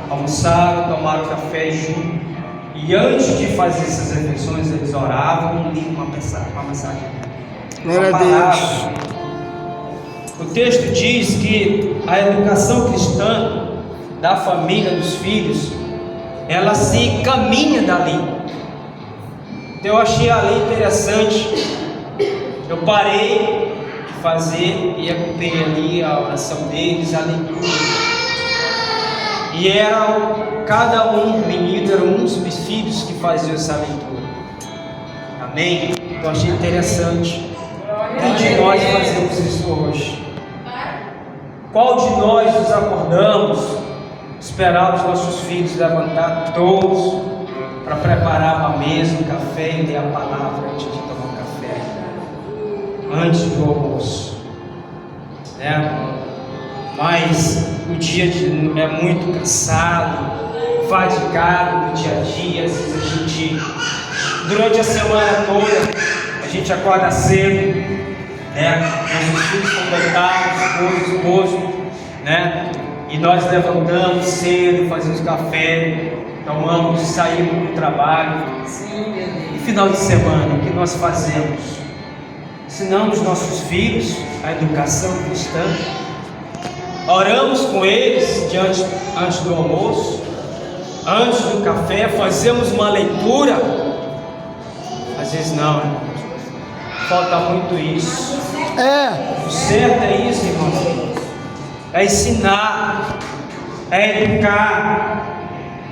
almoçaram, tomaram café junto. E antes de fazer essas refeições, eles oravam e liam uma mensagem. Glória a Deus. O texto diz que a educação cristã da família, dos filhos, ela se caminha dali. Então eu achei ali interessante. Eu parei de fazer e acompanhei ali a oração deles, a leitura. E era cada um menino, eram uns dos filhos que faziam essa leitura. Amém? Eu achei interessante. Quem de nós fazemos isso hoje? Qual de nós nos acordamos, esperar os nossos filhos levantar todos para preparar uma mesa, um café e ler a palavra antes de tomar um café, antes do almoço, né? Mas o dia é muito cansado, fadigado no dia a dia. Às vezes a gente, durante a semana toda, a gente acorda cedo, né? Nossos filhos estão deitados, esposo, né? E nós levantamos cedo, fazemos café, tomamos, saímos do trabalho. Sim, meu Deus. E final de semana, o que nós fazemos? Ensinamos nossos filhos a educação cristã. Oramos com eles antes do almoço, antes do café, fazemos uma leitura. Às vezes não, irmãos. Falta muito isso. O certo é isso, irmãos. É ensinar, é educar.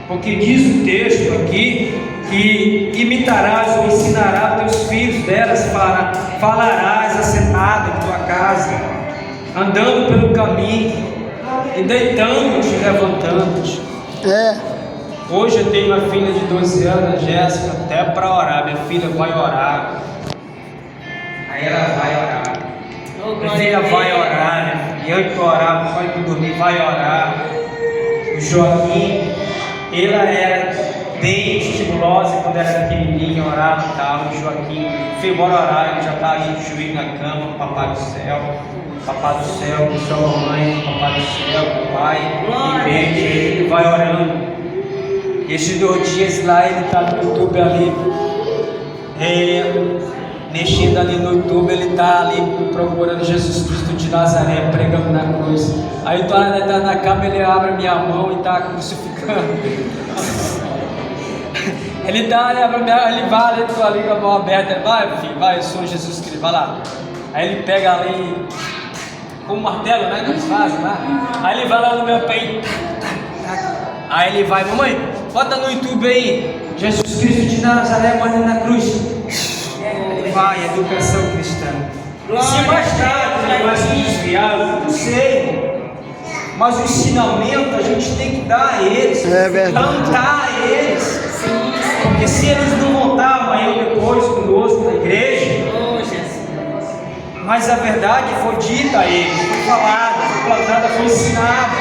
Porque diz o texto aqui que imitarás ou ensinarás teus filhos delas, falarás assentado em tua casa, andando pelo caminho, e deitando-te e levantando-te. Hoje eu tenho uma filha de 12 anos, a Jéssica, até para orar. Minha filha vai orar. Aí ela vai orar. Minha filha vai orar, minha filha. E antes de orar, vai para dormir, vai orar. O Joaquim, ela era bem estimulosa quando era pequenininha, orava e tal. O Joaquim, filho, bora orar. Ele já está ali de joelho na cama, papai do céu. Papai do céu, sua mamãe, papai do céu, papai, e ele vai orando. Esses 2 dias lá, ele está no YouTube ali, mexendo ali no YouTube, ele está ali procurando Jesus Cristo de Nazaré, pregando na cruz. Aí tu está na cama, ele abre a minha mão e está crucificando. Ele vai ali, estou ali com a mão aberta, ele vai, filho, vai, eu sou Jesus Cristo, vai lá. Aí ele pega ali, com um martelo, né, que eles fazem lá. Aí ele vai lá no meu peito. Aí ele vai, mamãe, bota no YouTube aí, Jesus Cristo de Nazaré morrendo na cruz. Ele vai, educação cristã. Se mais tarde ele vai se desviar, eu não sei. Mas o ensinamento a gente tem que dar a eles, plantar a eles. Porque se eles não vão estar amanhã ou depois conosco na igreja, mas a verdade foi dita a eles, foi falada, foi plantada, foi ensinada.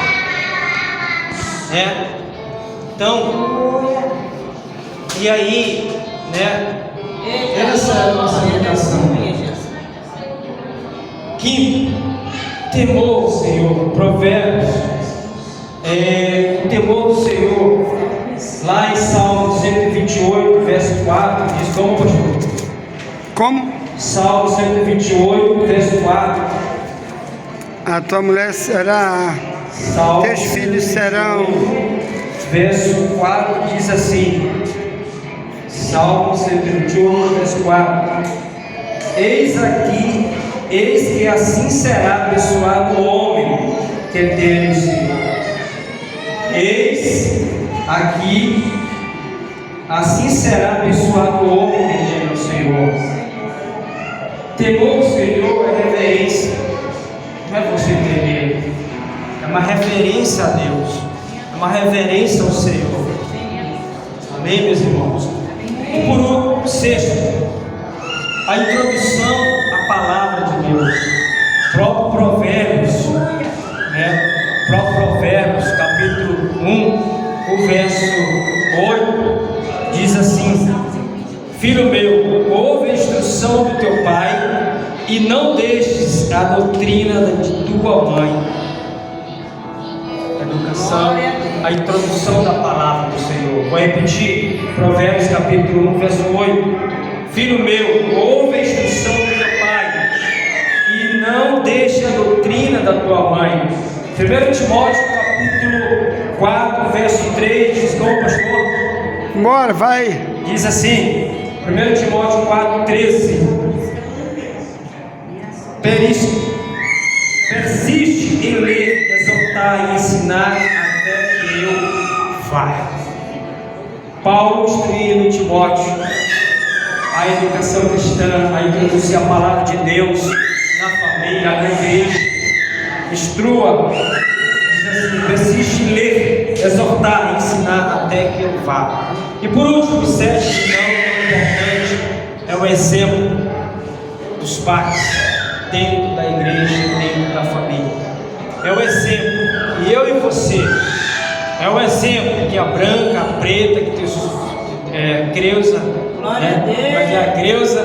Então, e aí, né? Essa é a nossa educação. Quinto, temor do Senhor. Provérbios, o temor do Senhor, lá em Salmo 128, verso 4, diz como, pastor? Como? Salmo 128, verso 4. A tua mulher será, Salmo teus filhos serão. Verso 4 diz assim, Salmo 121, verso 4: Eis que assim será abençoado o homem que teme o Senhor. Eis aqui, assim será abençoado o homem que teme o Senhor. Temor do Senhor é reverência, não é você ter medo, é uma reverência a Deus, é uma reverência ao Senhor. Amém, meus irmãos? E por último, sexto, a introdução à palavra de Deus. Próprio Provérbios, próprio Provérbios, capítulo 1, o verso 8, diz assim: Filho meu, ouve a instrução do teu pai e não deixes a doutrina de tua mãe. Educação a introdução da palavra do Senhor. Vou repetir, Provérbios capítulo 1, verso 8. Filho meu, ouve a instrução do teu pai e não deixe a doutrina da tua mãe. 1 Timóteo capítulo 4, verso 3, diz como, pastor? Bora, vai. Diz assim, 1 Timóteo 4, 13. Persiste em ler, exortar e ensinar até que eu vá. Paulo instruindo Timóteo a educação cristã, a introduzir a palavra de Deus na família, na igreja. Instrua, diz assim, persiste em ler, exortar e ensinar até que eu vá. E por último, o sétimo, não tão importante, é o exemplo dos pais dentro da igreja, dentro da família. É o exemplo, e eu e você, é o exemplo que a branca, a preta, que tem os Creuza, né? A Creuza,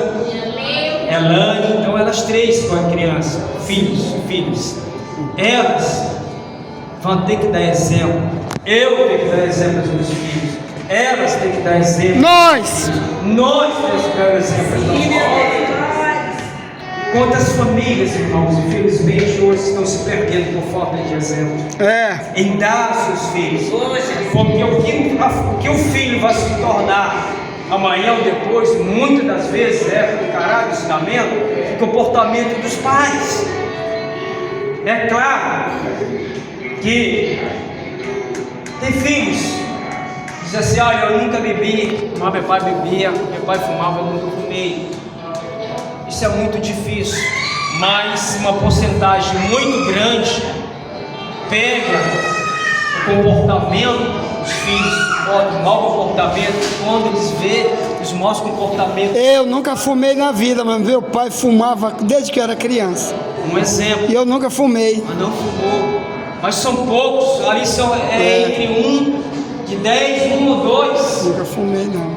Elane, então elas três com a criança, filhos, elas vão ter que dar exemplo. Eu tenho que dar exemplo aos meus filhos, elas têm que dar exemplo. Nós temos que dar exemplo aos nossos filhos. Quantas famílias, irmãos, infelizmente hoje estão se perdendo por falta de exemplo em dar aos seus filhos, porque o que o filho vai se tornar amanhã ou depois, muitas das vezes o caráter, o ensinamento, o comportamento dos pais. É claro que tem filhos que dizem assim, olha, eu nunca bebi, mas meu pai bebia, meu pai fumava, eu nunca fumei. Isso é muito difícil, mas uma porcentagem muito grande pega o comportamento dos filhos, o mau comportamento, quando eles veem os maus comportamentos. Eu nunca fumei na vida, mas meu pai fumava desde que eu era criança. Um exemplo. E eu nunca fumei. Mas não fumou. Mas são poucos, ali são entre de 10, 1 ou 2. Nunca fumei não.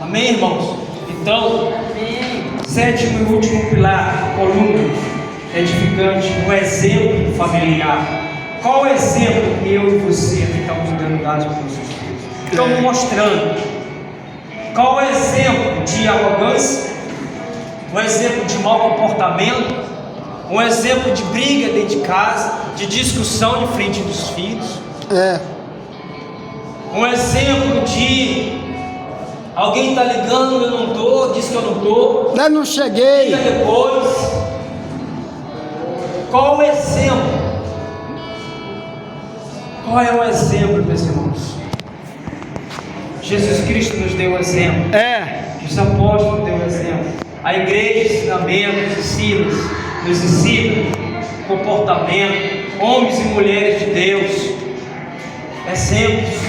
Amém, irmãos? Então, sétimo e último pilar, coluna edificante, o exemplo familiar. Qual o exemplo que eu e você estamos dando para os nossos filhos? Estamos mostrando. Qual o exemplo de arrogância? Um exemplo de mau comportamento? Um exemplo de briga dentro de casa? De discussão em frente dos filhos? Um exemplo de alguém está ligando, eu não estou, diz que eu não estou. Eu não cheguei. Liga depois. Qual o exemplo? Qual é o exemplo, meus irmãos? Jesus Cristo nos deu o exemplo. Os apóstolos deu o exemplo. A igreja, ensinamentos, nos ensina comportamento, homens e mulheres de Deus. Exemplos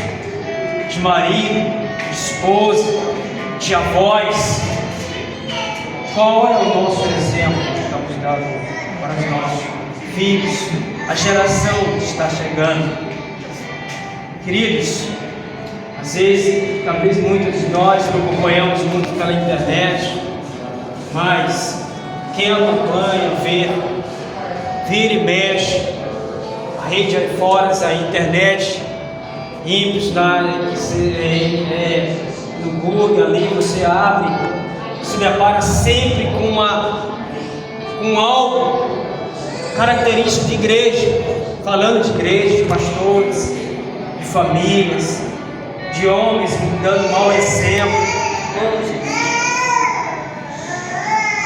de marido, de esposa, de avós. Qual é o nosso exemplo que estamos dando para os nossos filhos? A geração que está chegando. Queridos, às vezes, talvez muitos de nós acompanhamos muito pela internet, mas quem acompanha, vira e mexe, a rede aí fora, a internet, ímpios no Google ali, você abre, se depara sempre com algo característico de igreja, falando de igreja, de pastores, de famílias, de homens dando mau exemplo.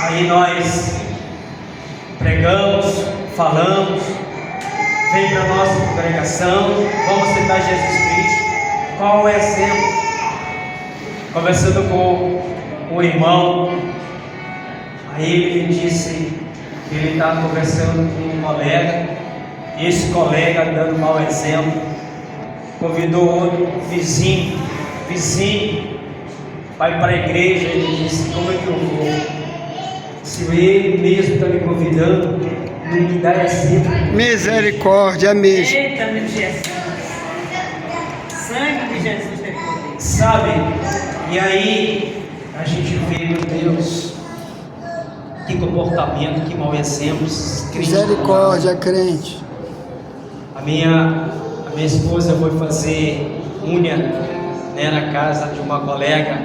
Aí nós pregamos, falamos, vem para a nossa congregação, vamos aceitar Jesus Cristo. Qual é o exemplo? Conversando com o irmão, aí ele me disse que ele estava conversando com um colega, e esse colega dando mau exemplo, convidou outro vizinho, vai para a igreja. Ele disse, como é que eu vou? Se ele mesmo está me convidando, não me dá exemplo. Misericórdia mesmo. Eita, meu Jesus. Sangue de Jesus tem poder. Sabe? E aí a gente vê, meu Deus, que comportamento, que mau exemplos. Misericórdia, crente. A A minha esposa foi fazer unha, né, na casa de uma colega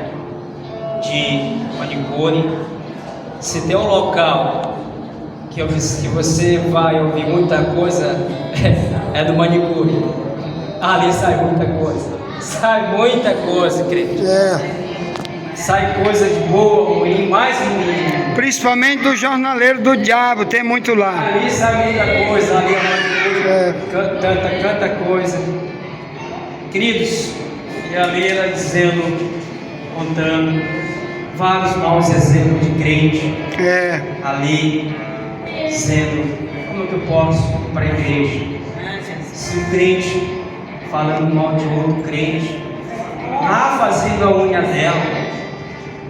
de manicure. Se tem um local que você vai ouvir muita coisa, é do manicure. Ali sai muita coisa. Sai muita coisa, crente. Sai coisa de boa, ruim, mais ruim. Principalmente do jornaleiro do diabo, tem muito lá. Ali sai muita coisa, ali canta coisa. Queridos, e ali era dizendo, contando vários maus exemplos de crente. Ali, dizendo, como que eu posso ir para a igreja? Se o crente falando mal de outro crente, lá fazendo a unha dela,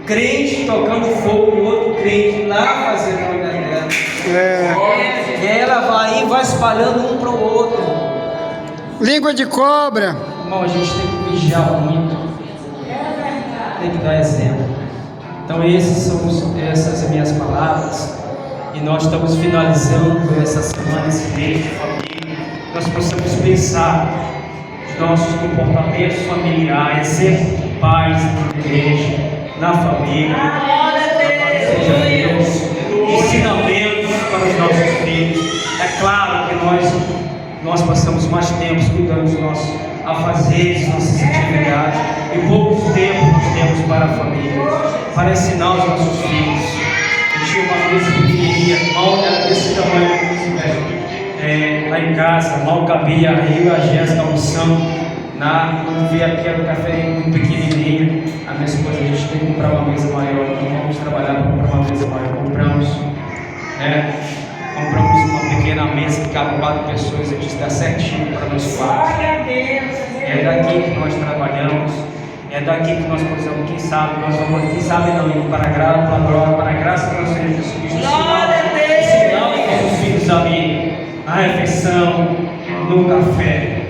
crente tocando fogo no outro crente, lá fazendo a unha dela. E ela vai e vai espalhando um para o outro. Língua de cobra. Irmão, a gente tem que vigiar muito, tem que dar exemplo. Então essas minhas palavras, e nós estamos finalizando essa semana, esse mês de família. Nós possamos pensar nos nossos comportamentos familiares, ser pais na igreja, na família, seja Deus, ensinamentos para os nossos filhos. É claro que nós passamos mais tempo cuidando dos nossos afazeres, nossas atividades, e pouco tempo nós temos para a família, para ensinar os nossos filhos. Eu tinha uma mesa pequenininha, mal era desse tamanho, lá em casa, mal cabia eu e a Jéssica almoçando. Quando vi aquele café muito pequenininho, a minha esposa, a gente tem que comprar uma mesa maior, então vamos trabalhar para comprar uma mesa maior. Compramos uma pequena mesa que cabe 4 pessoas, a gente dá certinho para nós 4. É daqui que nós trabalhamos, é daqui que nós precisamos, quem sabe não, ir para a graça do nosso Senhor Jesus Cristo, ensinar os nossos filhos ali, na refeição, no café.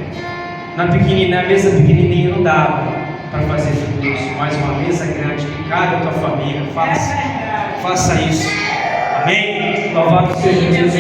Na mesa pequenininha não dá para fazer tudo isso, mas uma mesa grande que cabe a tua família, faça isso. Amém? Louvado seja Deus.